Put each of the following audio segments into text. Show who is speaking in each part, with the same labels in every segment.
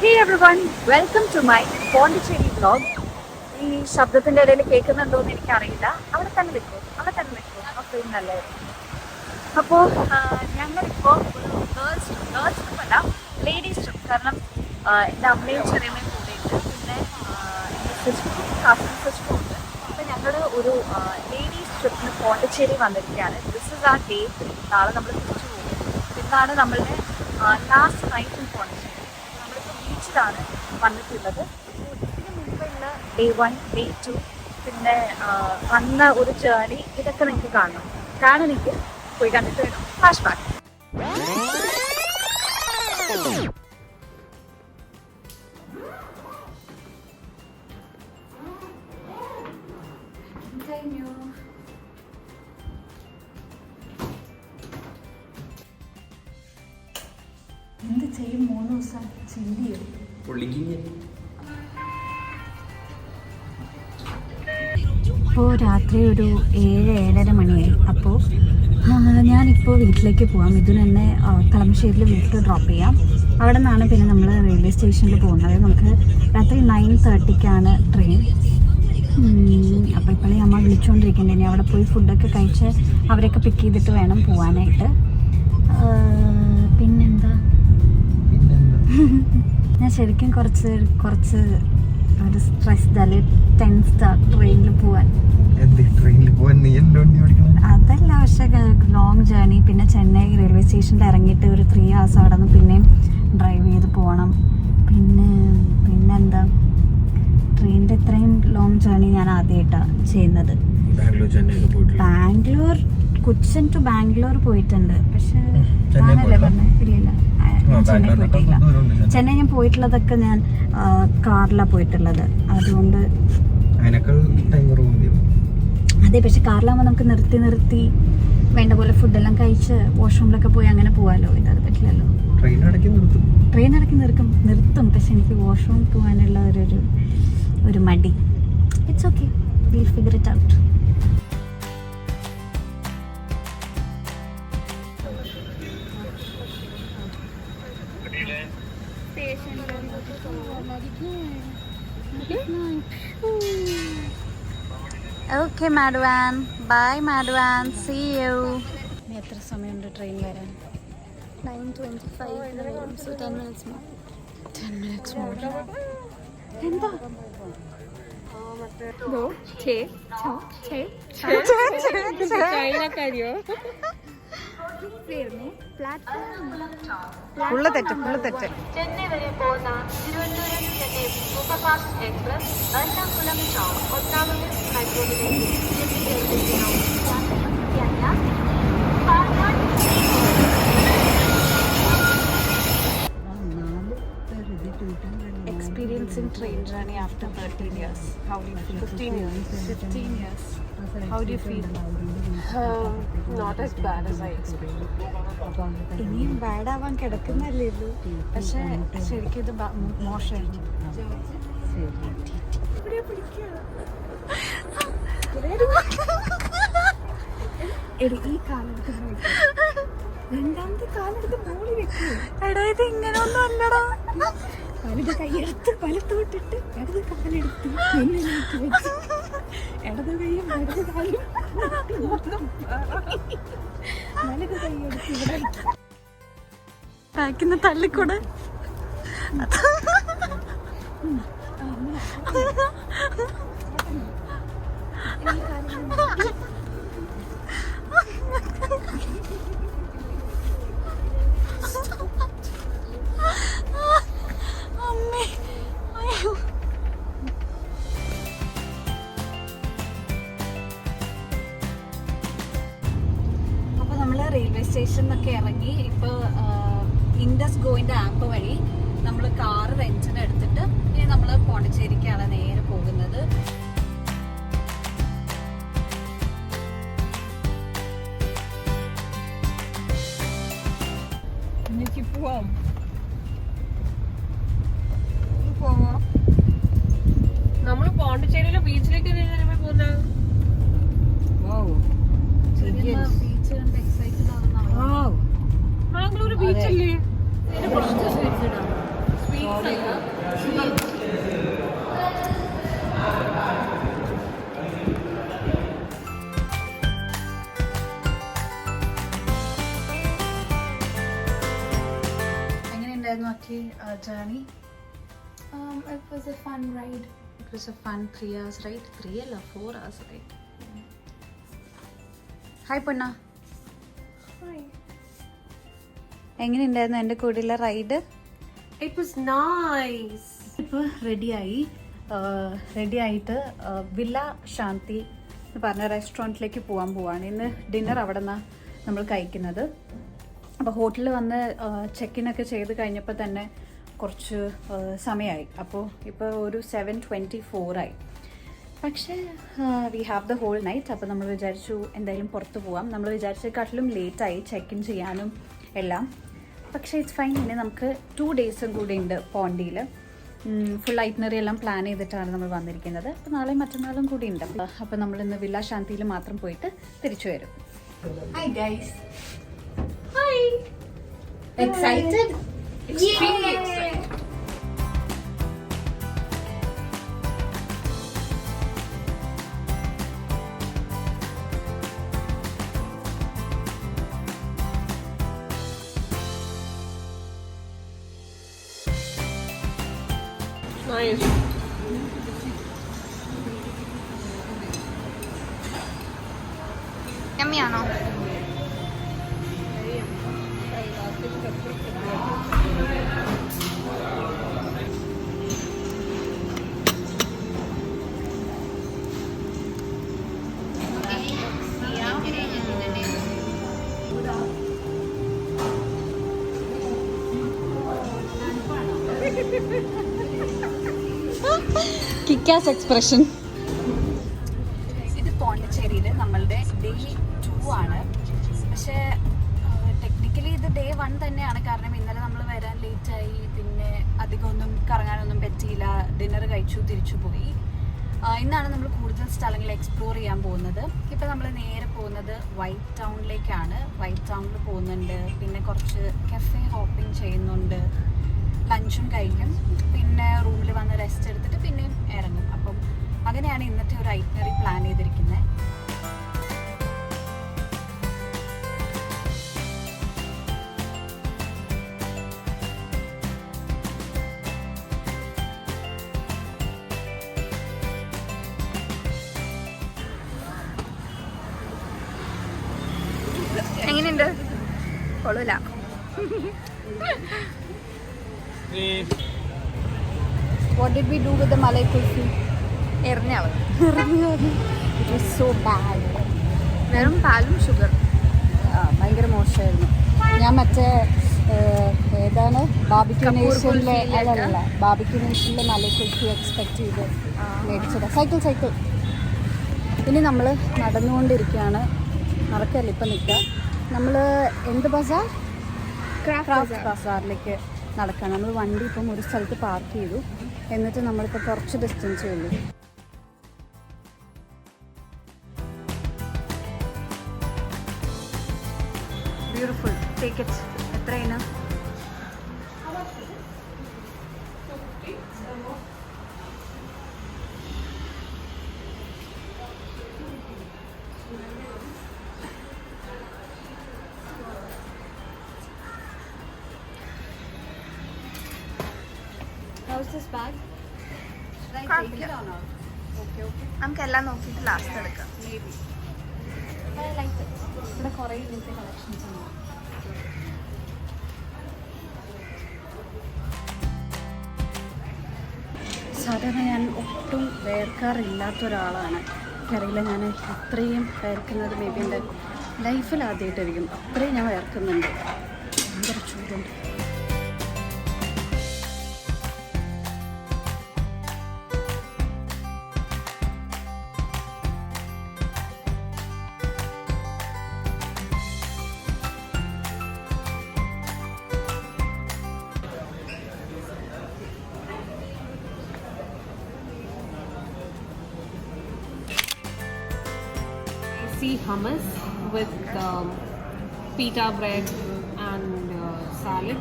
Speaker 1: Hey everyone, welcome to my Pondicherry vlog. ഈ ശബ്ദത്തിന്റെ ഇടയിൽ കേൾക്കുന്നുണ്ടോ എന്ന് എനിക്കറിയില്ല. അവിടെ തന്നെ നിൽക്കും അപ്പോൾ നല്ലതായിരുന്നു. അപ്പോൾ ഞങ്ങളിപ്പോൾ ഒരു ഗേൾസ് ട്രിപ്പല്ല, ലേഡീസ് ട്രിപ്പ്. കാരണം എൻ്റെ അമ്മയും ചെറിയമ്മയും കൂടെയുണ്ട്, പിന്നെ എൻ്റെ സിസ്റ്ററും കസിൻ ഉണ്ട്. അപ്പോൾ ഞങ്ങൾ ഒരു ലേഡീസ് ട്രിപ്പിന് പോണ്ടിച്ചേരി വന്നിരിക്കുകയാണ്. ദിസ് ഇസ് ആ ഡേ. നാളെ നമ്മൾ തിരിച്ചു പോകും. ഇന്നാണ് നമ്മളുടെ ലാസ്റ്റ് നൈറ്റ് ഇൻ പോണ്ടിച്ചേരി. ബീച്ചിലാണ് വന്നിട്ടുള്ളത്. ഇതിന് മുമ്പുള്ള ഡേ 1, ഡേ 2, പിന്നെ വന്ന ഒരു ജേർണി, ഇതൊക്കെ നിങ്ങൾക്ക് കാണണമെങ്കിൽ പോയി കണ്ടിട്ട് വേണം ഫ്ലാഷ് ബാക്ക്. എന്ത് ചെയ്യും 3 ദിവസം ചിന്തിയോ? ഇപ്പോൾ രാത്രി ഒരു 7-7:30 മണിയായി. അപ്പോൾ ഞാനിപ്പോൾ വീട്ടിലേക്ക് പോവാം. ഇതിന് തന്നെ കളമശ്ശേരിയിൽ വീട്ടിൽ ഡ്രോപ്പ് ചെയ്യാം. അവിടെ നിന്നാണ് പിന്നെ നമ്മൾ റെയിൽവേ സ്റ്റേഷനിൽ പോകുന്നത്. നമുക്ക് രാത്രി 9:30 ട്രെയിൻ. അപ്പോൾ ഇപ്പോഴേ അമ്മ വിളിച്ചുകൊണ്ടിരിക്കുന്നുണ്ട്. ഇനി അവിടെ പോയി ഫുഡൊക്കെ കഴിച്ച് അവരെയൊക്കെ പിക്ക് ചെയ്തിട്ട് വേണം പോകാനായിട്ട്. പിന്നെന്താ, ഞാൻ ശരിക്കും കുറച്ച് ഒരു സ്ട്രെസ്ഡ് അല്ലെ, ടെൻസ്ഡ് ട്രെയിനിൽ പോവാൻ. അതല്ല, പക്ഷെ ലോങ് ജേർണി. പിന്നെ ചെന്നൈ റെയിൽവേ സ്റ്റേഷനിൽ ഇറങ്ങിയിട്ട് ഒരു 3 hours അവിടെ നിന്ന് പിന്നെയും ഡ്രൈവ് ചെയ്ത് പോകണം. പിന്നെന്താ, ട്രെയിനിൻ്റെ ഇത്രയും ലോങ് ജേർണി ഞാൻ ആദ്യമായിട്ടാണ് ചെയ്യുന്നത്. ബാംഗ്ലൂർ, കൊച്ചിൻ ടു ബാംഗ്ലൂർ പോയിട്ടുണ്ട്, പക്ഷെ ഞാനല്ലേ പറഞ്ഞത്, ഇല്ല ചെന്നൈ പോയിട്ടില്ല. ചെന്നൈ ഞാൻ പോയിട്ടുള്ളതൊക്കെ ഞാൻ കാറിലാണ് പോയിട്ടുള്ളത്. അതുകൊണ്ട് അതെ, പക്ഷെ കാറിലാകുമ്പോൾ നമുക്ക് നിർത്തി വേണ്ട പോലെ ഫുഡെല്ലാം കഴിച്ച് വാഷ്റൂമിലൊക്കെ പോയി അങ്ങനെ പോകാമല്ലോ. ഇതത് പറ്റില്ലല്ലോ. ട്രെയിൻ ഇടയ്ക്ക് നിർത്തും, പക്ഷെ എനിക്ക് വാഷ്റൂമിൽ പോകാനുള്ള ഒരു മടി. It's okay, will figure it out. Okay മാഡ്വാൻ, ബൈ മാഡ്വാൻ, സീ യു. ഇനി എത്ര സമയമുണ്ട് ട്രെയിൻ വരാൻ? 9:25. So 10 minutes more. 10 minutes more. എന്താ ഫുള്ള് തെറ്റ്.
Speaker 2: ചെന്നൈ വരെ പോകുന്ന Thiruvananthapuram Chennai superfast express Ernakulam town ഒന്നാമത് പ്ലാറ്റ്ഫോമിലേക്ക്
Speaker 1: experiencing train journey after 13 years. How do you feel? 15 years. How do you feel?
Speaker 2: Not as bad as I expected.
Speaker 1: ഇനിയും ബാഡ് ആവാൻ കിടക്കുന്നല്ലേ ഉള്ളൂ, പക്ഷെ ശരിക്കും ഇത് മോശമായിരിക്കും. എടി, ഈ കാലെടുത്ത് രണ്ടാമത്തെ കാലെടുത്ത് മോളി വെക്കൂ. എടാ, ഇത് ഇങ്ങനെ ഒന്നും അല്ലടാ. വലത് കൈയെടുത്ത് വലത്തോട്ടിട്ട് ഇടത് കാലെടുത്ത് മുന്നിലേക്ക് വെച്ച് ഇടത് കൈയും വലത് കാലും വലത് കൈയെടുത്ത് ഇവിടെ ബാക്കിന്ന് തള്ളിക്കൂടെ. റെയിൽവേ സ്റ്റേഷനിലൊക്കെ ഇറങ്ങി. ഇപ്പോൾ ഇൻഡസ് ഗോയിൻ്റെ ആപ്പ് വഴി നമ്മൾ കാറ് റെന്റിന് എടുത്തിട്ട് ഇനി നമ്മൾ പോണ്ടിച്ചേരിക്കാണ് നേരെ പോകുന്നത്. എനിക്ക് പോവാം.
Speaker 2: നമ്മൾ പോണ്ടിച്ചേരിയിലെ ബീച്ചിലേക്ക് പോകുന്ന
Speaker 1: മാംഗ്ലൂർ ബീച്ചല്ലേ?
Speaker 2: സ്വീറ്റ്സ് അല്ല,
Speaker 1: എങ്ങനെയുണ്ടായിരുന്നു അക്കി journey?
Speaker 3: It was a fun ride.
Speaker 1: It was a fun 3 hours ride. 3 അല്ല 4 hours ride. ഹായ് പൊന്ന,
Speaker 3: Hi.
Speaker 1: എങ്ങനെയുണ്ടായിരുന്നു എൻ്റെ കൂടെയുള്ള റൈഡ്?
Speaker 3: It was nice.
Speaker 1: ഇപ്പോൾ റെഡിയായിട്ട് വില്ല ശാന്തി എന്ന് പറഞ്ഞ റെസ്റ്റോറൻറ്റിലേക്ക് പോകാൻ പോവാണ്. ഇന്ന് ഡിന്നർ അവിടെ നിന്നാണ് നമ്മൾ കഴിക്കുന്നത്. അപ്പോൾ ഹോട്ടലിൽ വന്ന് ചെക്കിനൊക്കെ ചെയ്ത് കഴിഞ്ഞപ്പോൾ തന്നെ കുറച്ച് സമയമായി. അപ്പോൾ ഇപ്പോൾ ഒരു 7:24 ആയി. പക്ഷേ we have the whole night. അപ്പോൾ നമ്മൾ വിചാരിച്ചു എന്തായാലും പുറത്ത് പോവാം. നമ്മൾ വിചാരിച്ചതിനെക്കാട്ടിലും ലേറ്റായി ചെക്ക് ഇൻ ചെയ്യാനും എല്ലാം. പക്ഷേ ഇറ്റ്സ് ഫൈൻ. ഇനി നമുക്ക് 2 ഡേയ്സും കൂടി ഉണ്ട് പോണ്ടിയിൽ. ഫുൾ ഐറ്റിനറി എല്ലാം പ്ലാൻ ചെയ്തിട്ടാണ് നമ്മൾ വന്നിരിക്കുന്നത്. അപ്പോൾ നാളെയും മറ്റന്നാളും കൂടി ഉണ്ട്. അപ്പോൾ നമ്മൾ ഇന്ന് വില്ല ശാന്തിയിൽ മാത്രം പോയിട്ട് തിരിച്ചു വരും. Hi guys.
Speaker 3: Hi.
Speaker 1: Excited? Extremely
Speaker 3: Yay.
Speaker 1: excited.
Speaker 3: Nice.
Speaker 1: യമ്മിയാണോ? Kickass expression. ഇത് പോണ്ടിച്ചേരിയിൽ നമ്മളുടെ ഡേ 2 ആണ്. പക്ഷേ ടെക്നിക്കലി ഇത് ഡേ 1 തന്നെയാണ്. കാരണം ഇന്നലെ നമ്മൾ വരാൻ ലേറ്റായി. പിന്നെ അധികമൊന്നും കറങ്ങാനൊന്നും പറ്റിയില്ല. ഡിന്നർ കഴിച്ചു തിരിച്ചു പോയി. ഇന്നാണ് നമ്മൾ കൂടുതൽ സ്ഥലങ്ങൾ എക്സ്പ്ലോർ ചെയ്യാൻ പോകുന്നത്. ഇപ്പം നമ്മൾ നേരെ പോകുന്നത് വൈറ്റ് ടൗണിലേക്കാണ്. വൈറ്റ് ടൗണിൽ പോകുന്നുണ്ട്. പിന്നെ കുറച്ച് കഫേ ഹോപ്പിംഗ് ചെയ്യുന്നുണ്ട്. ലഞ്ചും കഴിക്കും. പിന്നെ റൂമിൽ വന്ന് റെസ്റ്റ് എടുത്തിട്ട് പിന്നെയും ഇറങ്ങും. അപ്പം അങ്ങനെയാണ് ഇന്നത്തെ ഒരു ഐറ്റിനറി പ്ലാൻ ചെയ്തിരിക്കുന്നത്. എങ്ങനെയുണ്ട്? കൊള്ളൂല. What did we do with the Malay kulfi? എറിഞ്ഞാള്. It was so bad. വെറും പാലും ഷുഗർ. ഭയങ്കര മോശമായിരുന്നു. ഞാൻ മറ്റേ ഏതാണ് ബാബിക്യൂ നേഷനിലെ അല്ലല്ല ബാബിക്യൂ നേഷനിലെ മലൈ കുൽഫി എക്സ്പെക്ട് ചെയ്ത് മേടിച്ചത്. സൈക്കിൾ. ഇനി നമ്മൾ നടന്നുകൊണ്ടിരിക്കുകയാണ്. നടക്കല്ല, ഇപ്പം നിൽക്കുക. നമ്മൾ എന്ത് ബസാർ? ക്രാഫ്റ്റ് ബസാറിലേക്ക് നടക്കുകയാണ്. നമ്മൾ വണ്ടി ഇപ്പം ഒരു സ്ഥലത്ത് പാർക്ക് ചെയ്തു. എന്നിട്ട് നമ്മളിപ്പോൾ കുറച്ച് ഡിസ്റ്റൻസേ ഉള്ളൂ. ബ്യൂട്ടിഫുൾ. Take it. എത്രയാണ്? How's this bag? Should I take it or not? Okay.
Speaker 3: നമുക്കെല്ലാം നോക്കിയിട്ട് ലാസ്റ്റ് എടുക്കാം.
Speaker 1: Maybe. I like it. ഇവിടെ കുറേ ഇങ്ങനത്തെ കളക്ഷൻസ് ഉണ്ട്. സാധാരണ ഞാൻ ഒട്ടും വേർക്കാറില്ലാത്ത ഒരാളാണ്. എനിക്കറിയില്ല, ഞാൻ അത്രയും വേർക്കുന്നത് മേ ബി എൻ്റെ ലൈഫിൽ ആദ്യമായിട്ടായിരിക്കും. അത്രയും ഞാൻ വേർക്കുന്നുണ്ട്. ഭയങ്കര ചൂടുണ്ട്.
Speaker 3: Hummus with pita bread and salad.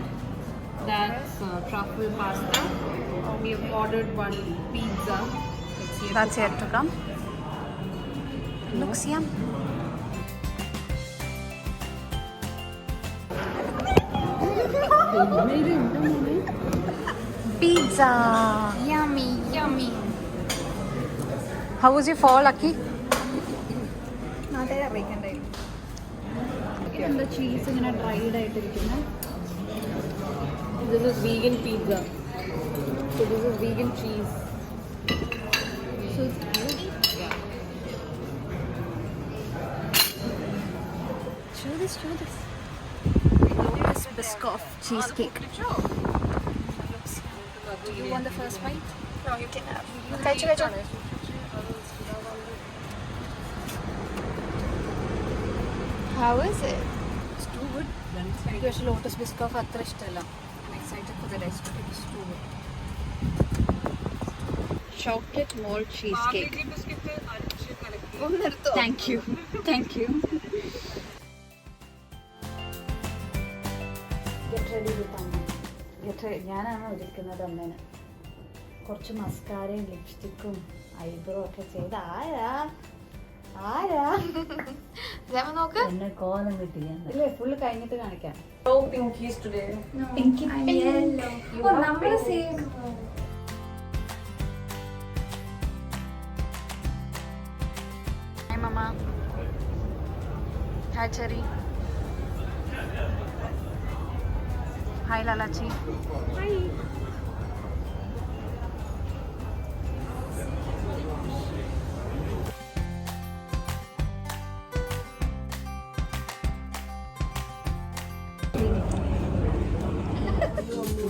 Speaker 3: That's truffle pasta. We have ordered one pizza.
Speaker 1: That's yet to come. Looks yum. Pizza. Yummy, yummy. How was your fall, Aki?
Speaker 4: നാളെ അറിയിക്കണ്ടേ. ഇതെന്താ ചീസ് ഇങ്ങനെ dried ആയിട്ടിരിക്കുന്നത്?
Speaker 3: This is vegan pizza. So this is vegan cheese.
Speaker 4: So it's good.
Speaker 3: Yeah.
Speaker 4: Show this. Lotus Biscoff cheesecake. Do you want the first bite?
Speaker 1: No, you can have. Kachu. How is it?
Speaker 4: It's too good. എനിക്ക് പക്ഷേ lotus Biscoff അത്ര ഇഷ്ടമല്ല. I'm excited for the rest of it. It's too good. Chocolate malt cheesecake. Thank you. Get ready with അമ്മ. ഞാനാണ് ഒരുക്കുന്നത് അമ്മേനെ. കുറച്ച് മസ്കാരയും ലിപ്സ്റ്റിക്കും eyebrow ഒക്കെ ചെയ്ത് ആരാ എന്നെ കോലം കിട്ടിയാ ഇല്ലേ ഫുള്ള് കഴിഞ്ഞിട്ട് കാണിക്കാം.
Speaker 3: No pinkies today.
Speaker 4: Pinky
Speaker 1: Yellow. Oh, number same.
Speaker 4: Hi mama. Hi Cherry. Hi Lalachi.
Speaker 3: Hi.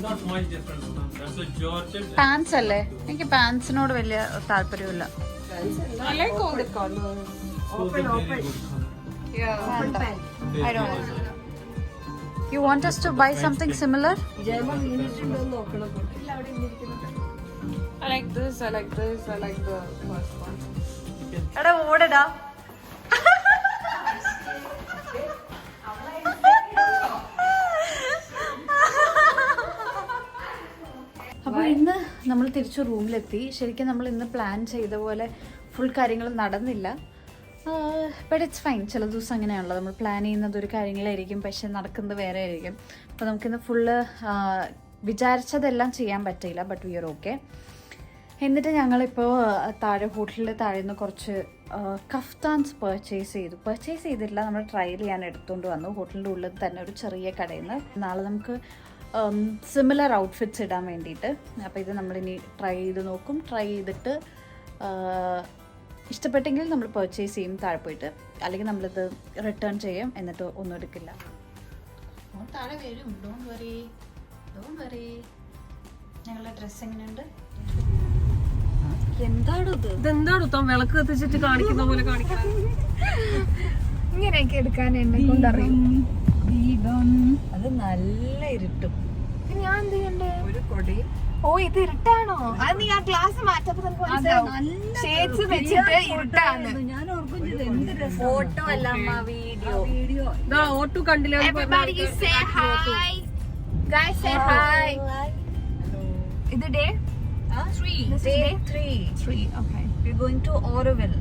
Speaker 5: Not much difference. That's a Georgette.
Speaker 4: Pants അല്ലേ? എനിക്ക് പാൻസിനോട് വലിയ താല്പര്യമില്ല.
Speaker 3: I like all the colors.
Speaker 5: Open. Very good color.
Speaker 3: Yeah.
Speaker 5: Very
Speaker 4: I don't
Speaker 5: good.
Speaker 4: want. You want us to buy something similar?
Speaker 3: I like this. I like the first one.
Speaker 4: എടാ ഓടടാ. അപ്പോൾ ഇന്ന് നമ്മൾ തിരിച്ചു റൂമിലെത്തി. ശരിക്കും നമ്മൾ ഇന്ന് പ്ലാൻ ചെയ്ത പോലെ ഫുൾ കാര്യങ്ങൾ നടന്നില്ല. But it's fine. ചില ദിവസം അങ്ങനെയാണല്ലോ, നമ്മൾ പ്ലാൻ ചെയ്യുന്നത് ഒരു കാര്യങ്ങളായിരിക്കും പക്ഷെ നടക്കുന്നത് വേറെ ആയിരിക്കും. അപ്പോൾ നമുക്കിന്ന് ഫുള്ള് വിചാരിച്ചതെല്ലാം ചെയ്യാൻ പറ്റിയില്ല. But we are okay. എന്നിട്ട് ഞങ്ങളിപ്പോൾ താഴെ ഹോട്ടലിൽ താഴെ നിന്ന് കുറച്ച് കഫ്താൻസ് പർച്ചേസ് ചെയ്തിട്ടില്ല, നമ്മൾ ട്രയൽ ചെയ്യാൻ എടുത്തുകൊണ്ട് വന്നു. ഹോട്ടലിൻ്റെ ഉള്ളിൽ തന്നെ ഒരു ചെറിയ കടയിൽ നിന്ന്. നാളെ നമുക്ക് സിമിലർ ഔട്ട്ഫിറ്റ്സ് ഇടാൻ വേണ്ടിയിട്ട്. അപ്പോൾ ഇത് നമ്മളിനി ട്രൈ ചെയ്ത് നോക്കും. ട്രൈ ചെയ്തിട്ട് ഇഷ്ടപ്പെട്ടെങ്കിൽ നമ്മൾ പർച്ചേസ് ചെയ്യും താഴെ പോയിട്ട്, അല്ലെങ്കിൽ നമ്മളിത് റിട്ടേൺ ചെയ്യും, എന്നിട്ട് ഒന്നും എടുക്കില്ല. താഴെ വരും. Don't worry. ഞങ്ങളുടെ ഡ്രസ്സ് എങ്ങനെയുണ്ട്?
Speaker 3: ഇതെന്താണ് ഉത്തം വിളക്ക് കത്തിച്ചിട്ട് കാണിക്കുന്ന പോലെ കാണിക്കണം?
Speaker 1: ഇങ്ങനെയൊക്കെ എടുക്കാൻ എന്നെ കൊണ്ടറിയും.
Speaker 4: അത് നല്ല ഇരുട്ടും.
Speaker 1: ഞാൻ എന്ത് ചെയ്യണ്ടേ?
Speaker 4: ഒരു കൊടയും.
Speaker 1: ഓ, ഇത് ഇരുട്ടാണോ? അത് നീ ആ ഗ്ലാസ് മാറ്റപ്പോ ഷേഡ്സ് വെച്ചിട്ട് ഇരുട്ടാണ്.
Speaker 4: ഫോട്ടോ അല്ല അമ്മ, വീഡിയോ.
Speaker 3: ഓട്ടു കണ്ടില്ല.
Speaker 1: Everybody say hi. Guys say hi. ഇത് day 3. This is day 3. Okay.
Speaker 4: We're going to Auroville.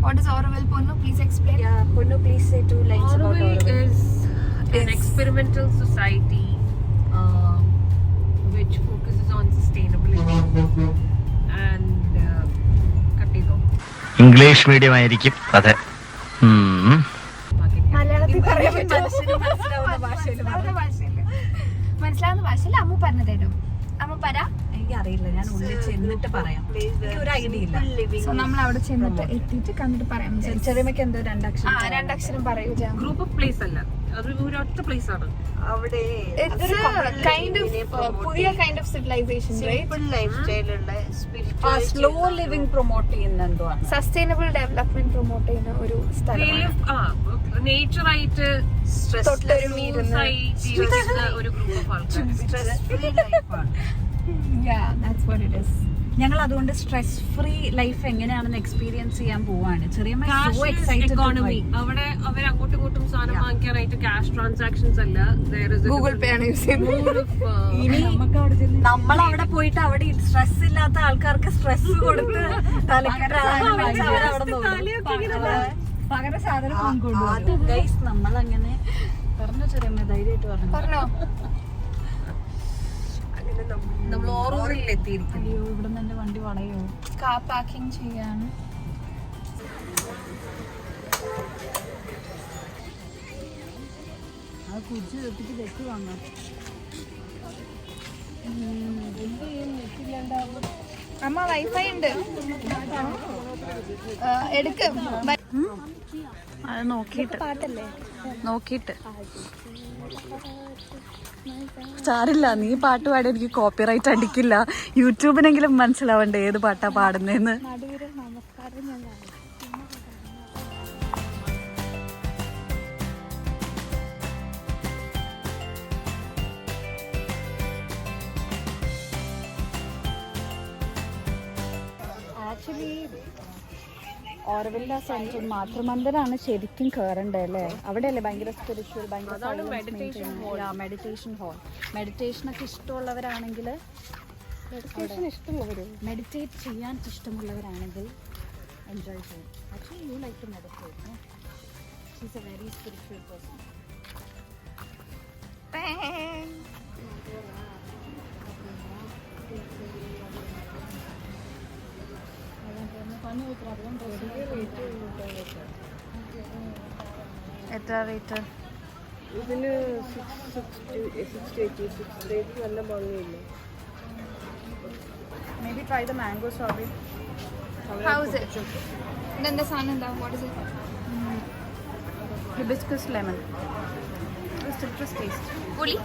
Speaker 1: What is Auroville, Ponnu? Please explain.
Speaker 4: Yeah, Ponnu, please say 2 lines about
Speaker 3: Auroville
Speaker 4: Auroville.
Speaker 3: is an experimental society which focuses on sustainability and
Speaker 6: English medium ആയിരിക്കും. അതെ.
Speaker 1: മലയാളത്തിൽ പറയാൻ
Speaker 4: മനസ്സിലാവുന്ന ഭാഷയിൽ
Speaker 1: മനസ്സിലാവുന്ന ഭാഷയിൽ അമ്മ പറഞ്ഞു തരും. അമ്മ പറ.
Speaker 4: എനിക്കറിയില്ല, ഞാൻ ഉള്ളിൽ ചെന്നിട്ട് പറയാം. എനിക്ക് ഒരു ഐഡിയ ഇല്ല.
Speaker 1: സോ നമ്മൾ അവിടെ ചെന്നിട്ട് എത്തിയിട്ട് കണ്ടിട്ട് പറയാം.
Speaker 4: ചെറിയമ്മയ്ക്ക് എന്തോ 2 അക്ഷരം.
Speaker 1: 2 അക്ഷരം പറയൂ.
Speaker 3: ഗ്രൂപ്പ് ഓഫ് പ്ലേസ് അല്ല, അത് ഒരൊറ്റ പ്ലേസ് ആണ്.
Speaker 4: അവിടെ
Speaker 1: പുതിയ കൈൻഡ് ഓഫ് സിവിലൈസേഷൻ,
Speaker 4: ലൈഫ് സ്റ്റൈലുള്ള സ്ലോ ലിവിംഗ് പ്രൊമോട്ട് ചെയ്യുന്ന എന്തോ ആണ്.
Speaker 1: സസ്റ്റൈനബിൾ ഡെവലപ്മെന്റ് പ്രൊമോട്ട് ചെയ്യുന്ന ഒരു സ്ഥലമാണ്.
Speaker 3: നേച്ചറായിട്ട്
Speaker 1: തൊട്ടൊരുമിയിരുന്ന്
Speaker 3: ജീവിക്കുന്ന ഒരു ഗ്രൂപ്പ് ഓഫ് ആൾക്കാർ.
Speaker 4: സ്ട്രെസ് ഫ്രീ ലൈഫാണ്.
Speaker 1: Yeah, that's what it is.
Speaker 4: ഞങ്ങൾ അതുകൊണ്ട് സ്ട്രെസ് ഫ്രീ ലൈഫ് എങ്ങനെയാണെന്ന് എക്സ്പീരിയൻസ് ചെയ്യാൻ പോവാണ്. ചെറിയ
Speaker 3: എക്കോണമി. അവിടെ അവർ അങ്ങോട്ടും ഇങ്ങോട്ടും സാധനം വാങ്ങിക്കാനായിട്ട് ക്യാഷ് ട്രാൻസാക്ഷൻസ് അല്ല,
Speaker 1: ഗൂഗിൾ പേ ആണ് യൂസ് ചെയ്യുന്നത്.
Speaker 4: ഇനി നമ്മൾ അവിടെ പോയിട്ട് അവിടെ സ്ട്രെസ് ഇല്ലാത്ത ആൾക്കാർക്ക് സ്ട്രെസ് കൊടുത്ത് പകരം സാധനം ഗൈസ് നമ്മൾ അങ്ങനെ പറഞ്ഞു. ചെറിയ ധൈര്യമായിട്ട് പറഞ്ഞു.
Speaker 1: പറഞ്ഞോ?
Speaker 3: എത്തിയിരിക്കുന്നു.
Speaker 4: അയ്യോ, ഇവിടെ നിന്ന് എൻ്റെ വണ്ടി വളയോ? കാർ പാർക്കിംഗ് ചെയ്യാൻ. ആ കുറിച്ച് എത്തിച്ച് വെച്ച് വാങ്ങാം. അമ്മ വൈഫൈ ഉണ്ട്, എടുക്കും. അത് നോക്കിയിട്ട് പാട്ടല്ലേ നോക്കിയിട്ട് സാരില്ല. നീ പാട്ട് പാടി എനിക്ക് കോപ്പിറൈറ്റ് അടിക്കില്ല. യൂട്യൂബിനെങ്കിലും മനസ്സിലാവണ്ടേ ഏത് പാട്ടാ പാടുന്നേന്ന്. ആക്ച്വലി ഓർവില്ല സെന്റർ മാതൃമന്ദിരാണ് ശരിക്കും കയറേണ്ടത് അല്ലേ? അവിടെയല്ലേ ഭയങ്കര സ്പിരിച്വൽ, ഭയങ്കര മെഡിറ്റേഷൻ ഹോൾ. മെഡിറ്റേഷൻ ഒക്കെ ഇഷ്ടമുള്ളവരാണെങ്കിൽ, മെഡിറ്റേറ്റ് ചെയ്യാൻ ഇഷ്ടമുള്ളവരാണെങ്കിൽ എൻജോയ് ചെയ്യും. Actually you like to meditate. She is a very spiritual person. എത്ര റേറ്റ്?
Speaker 3: ഇതിന് 680 നല്ല ഭംഗിയില്ല.
Speaker 4: Maybe try the mango strawberry.
Speaker 7: How is it? Then the sun and what is it?
Speaker 4: Hibiscus lemon. The citrus taste.
Speaker 7: Puli?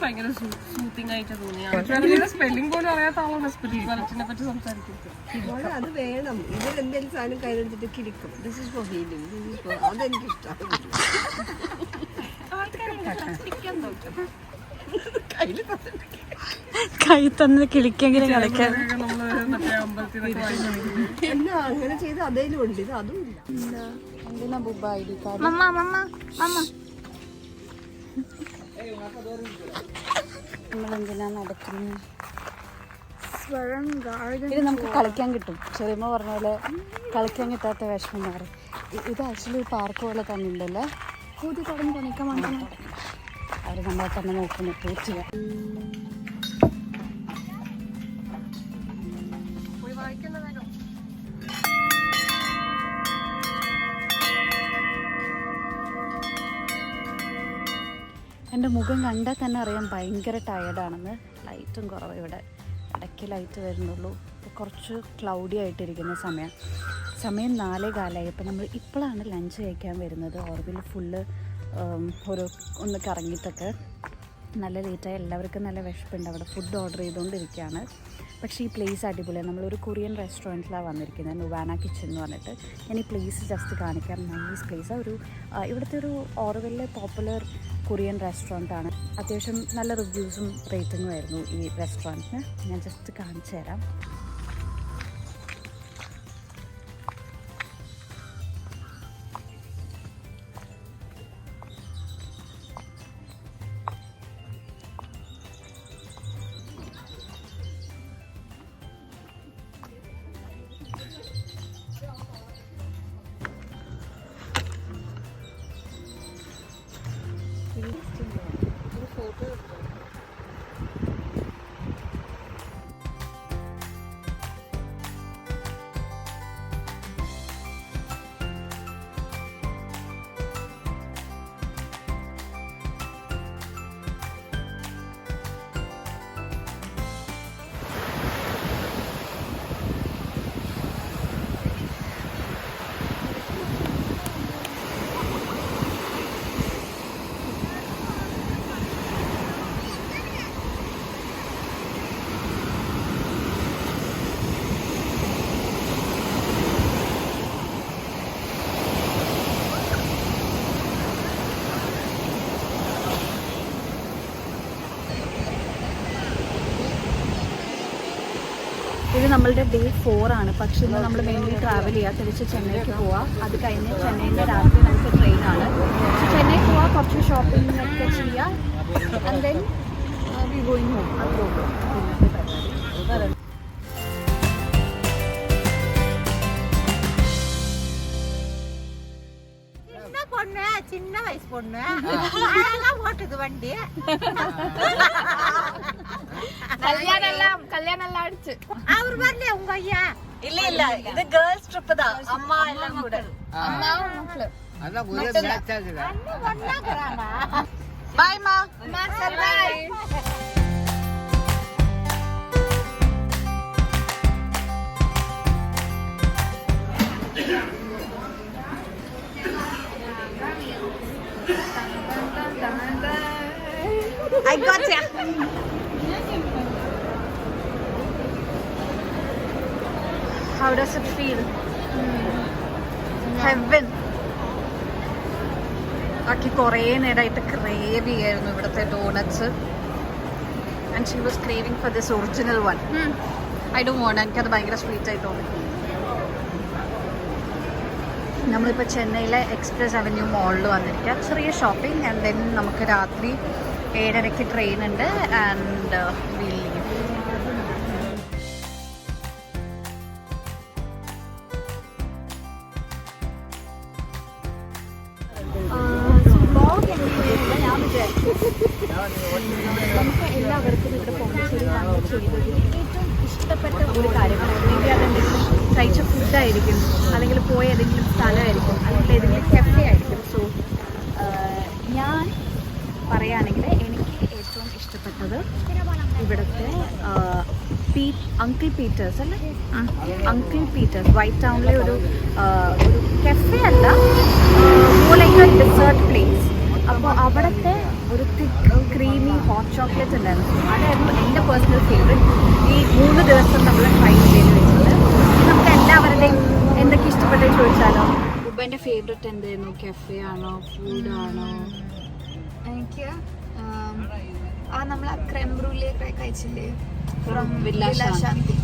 Speaker 3: ഭയങ്കര soothing ആയിട്ട് തോന്നിയാണ്. Spelling പോലും അറിയാത്ത ആളാണ് സ്പിരിച്വാലിറ്റിനെ പറ്റി സംസാരിക്കുന്നത്.
Speaker 8: അത് വേണം. ഇവരെന്തെങ്കിലും സാധനം കയ്യിലെടുത്തിട്ട് കിരിക്കും. This is for healing, this is for, അതെനിക്ക് ഇഷ്ടമാണ്.
Speaker 4: കൈ തന്ന് കിളിക്കെങ്കിലും കളിക്കാൻ.
Speaker 8: എന്നാ അങ്ങനെ ചെയ്ത് അതേലും ഉണ്ട്, ഇത് അതും ഇല്ല.
Speaker 4: എന്തിനാ ബുബ ഐഡി കാർഡ്? നമ്മളെന്തിനാ നടക്കുന്നത്? ഇത് നമുക്ക് കളിക്കാൻ കിട്ടും. ചെറിയമ്മ പറഞ്ഞ പോലെ കളിക്കാൻ കിട്ടാത്ത വിഷമം മാറി. ഇത് ആക്ച്വലി പാർക്ക് പോലെ തന്നെ ഉണ്ടല്ലേ? കൂതി തുടങ്ങി പണിക്കാൻ വന്നു. അവർ നമ്മളെ തന്നെ നോക്കുന്നു. പൂച്ച എൻ്റെ മുഖം കണ്ടാൽ തന്നെ അറിയാം ഭയങ്കര ടയേർഡാണെന്ന്. ലൈറ്റും കുറവ്, ഇവിടെ ഇടയ്ക്ക് ലൈറ്റ് വരുന്നുള്ളൂ. ഇപ്പോൾ കുറച്ച് ക്ലൗഡി ആയിട്ടിരിക്കുന്ന സമയം 4:15. അപ്പോൾ നമ്മൾ ഇപ്പോഴാണ് ലഞ്ച് കഴിക്കാൻ വരുന്നത്. ഓർബിൽ ഫുള്ള് ഒന്ന് കറങ്ങിയിട്ടൊക്കെ നല്ല ലേറ്റായി. എല്ലാവർക്കും നല്ല വിശപ്പുണ്ട്. അവിടെ ഫുഡ് ഓർഡർ ചെയ്തുകൊണ്ടിരിക്കുകയാണ്. പക്ഷേ ഈ പ്ലേസ് അടിപൊളിയാണ്. നമ്മളൊരു കൊറിയൻ റെസ്റ്റോറൻറ്റിലാണ് വന്നിരിക്കുന്നത്, നുവാന കിച്ചൻ എന്ന് പറഞ്ഞിട്ട്. ഞാൻ ഈ പ്ലേസ് ജസ്റ്റ് കാണിക്കാം. നൈസ് പ്ലേസാണ്. ഇവിടുത്തെ ഒരു ഓർവെല്ലിലെ പോപ്പുലർ കൊറിയൻ റെസ്റ്റോറൻറ്റാണ്. അത്യാവശ്യം നല്ല റിവ്യൂസും റേറ്റിങ്ങും ആയിരുന്നു ഈ റെസ്റ്റോറൻറ്റിന്. ഞാൻ ജസ്റ്റ് കാണിച്ചു തരാം. ഇത് നമ്മളുടെ ഡേ 4 ആണ്. പക്ഷേ ഇന്ന് നമ്മൾ മെയിൻലി ട്രാവൽ ചെയ്യുക, തിരിച്ച് ചെന്നൈക്ക് പോവാം. അത് കഴിഞ്ഞ് ചെന്നൈയിലെ രാത്രി നമുക്ക് ട്രെയിനാണ്. ചെന്നൈ പോവാം, കുറച്ച് ഷോപ്പിംഗ് ഒക്കെ ചെയ്യാം. And then we going home. അത്രേ ഉള്ളൂ ഇന്നത്തെ പരിപാടി.
Speaker 8: பொண்ணு சின்ன வயசு பொண்ணு அழகா ஓட்டுது வண்டி.
Speaker 7: കല്യാണം എല്ലാം അടിച്ച്
Speaker 8: அவர் வரலையா உங்க ஐயா?
Speaker 1: ഇല്ല ഇല്ല, ഇത് ഗേൾസ് ട്രിപ്പ് താ. അമ്മ എല്ലാം കൂടെ.
Speaker 7: അമ്മാവും മക്കള്
Speaker 1: ബൈ മാ. I got ya.
Speaker 4: How does it feel? Heaven. ആക്കി കുറേ നേരമായിട്ട് ക്രേവ് ചെയ്യായിരുന്നു ഇവിടുത്തെ doughnuts. And she was craving for this original one. I don't want, എനിക്കത് ഭയങ്കര സ്വീറ്റ് ആയി തോന്നി. നമ്മളിപ്പോൾ ചെന്നൈയിലെ എക്സ്പ്രസ് അവന്യൂ മോളിൽ വന്നിരിക്കുക. ചെറിയ ഷോപ്പിംഗ് ആൻഡ് ദെൻ നമുക്ക് രാത്രി 7:30 ട്രെയിൻ ഉണ്ട് ആൻഡ് വിൽ ലീവ്. ഞാൻ വിചാരിച്ചു നമുക്ക് എല്ലാവർക്കും ഇവിടെ പോണ്ടിച്ചേരി വന്ന് ചെയ്തതിൽ ഏറ്റവും ഇഷ്ടപ്പെട്ട ഒരു കാര്യമാണ്. അല്ലെങ്കിൽ അതെന്തെങ്കിലും കഴിച്ച ഫുഡായിരിക്കും, അല്ലെങ്കിൽ പോയ ഏതെങ്കിലും സ്ഥലമായിരിക്കും, അല്ലെങ്കിൽ ഏതെങ്കിലും കഫേ ആയിരിക്കും. സോ ഞാൻ പറയുകയാണെങ്കിൽ എനിക്ക് ഏറ്റവും ഇഷ്ടപ്പെട്ടത് ഇവിടുത്തെ അങ്കിൾ പീറ്റേഴ്സ് അല്ലേ, അങ്കിൾ പീറ്റേഴ്സ് വൈറ്റ് ടൗണിലെ ഒരു കഫേ അല്ല, ലൈക്ക് എ ഡെസേർട്ട് പ്ലേസ്. അപ്പോൾ അവിടുത്തെ ഒരു തിക്ക് ക്രീമി ഹോട്ട് ചോക്ലേറ്റ് ഉണ്ടായിരുന്നു. അതായിരുന്നു എൻ്റെ പേഴ്സണൽ ഫേവറേറ്റ്. ഈ 3 ദിവസം നമ്മൾ ട്രൈ ചെയ്ത് വെച്ചിട്ട് നമുക്ക് എല്ലാവരുടെയും എന്തൊക്കെ ഇഷ്ടപ്പെട്ടെന്ന് ചോദിച്ചാലോ. ഉബൻ്റെ ഫേവറേറ്റ് എന്തായിരുന്നു? കഫേ ആണോ, ഫുഡാണോ?
Speaker 7: എനിക്ക് നമ്മൾ ക്രെം ബ്രൂലേ കഴിച്ചില്ലേ, from
Speaker 4: Villa
Speaker 7: Shanti.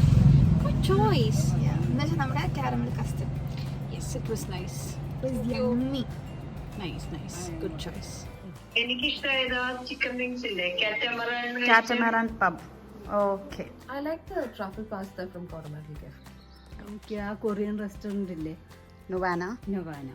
Speaker 4: Good choice.
Speaker 7: എന്നുവെച്ചാൽ നമ്മുടെ caramel custard.
Speaker 4: Yes, it was nice.
Speaker 7: Yummy.
Speaker 4: Nice. Good choice.
Speaker 9: എനിക്കിഷ്ടമായത് ചിക്കൻ വിങ്സ് ഇല്ലേ,
Speaker 4: Catamaran pub. Okay.
Speaker 3: I like the truffle pasta from Coromandel Cafe.
Speaker 8: എനിക്ക് ആ കൊറിയൻ റെസ്റ്റോറന്റ് ഇല്ലേ,
Speaker 4: Novana.
Speaker 8: നൊവാന,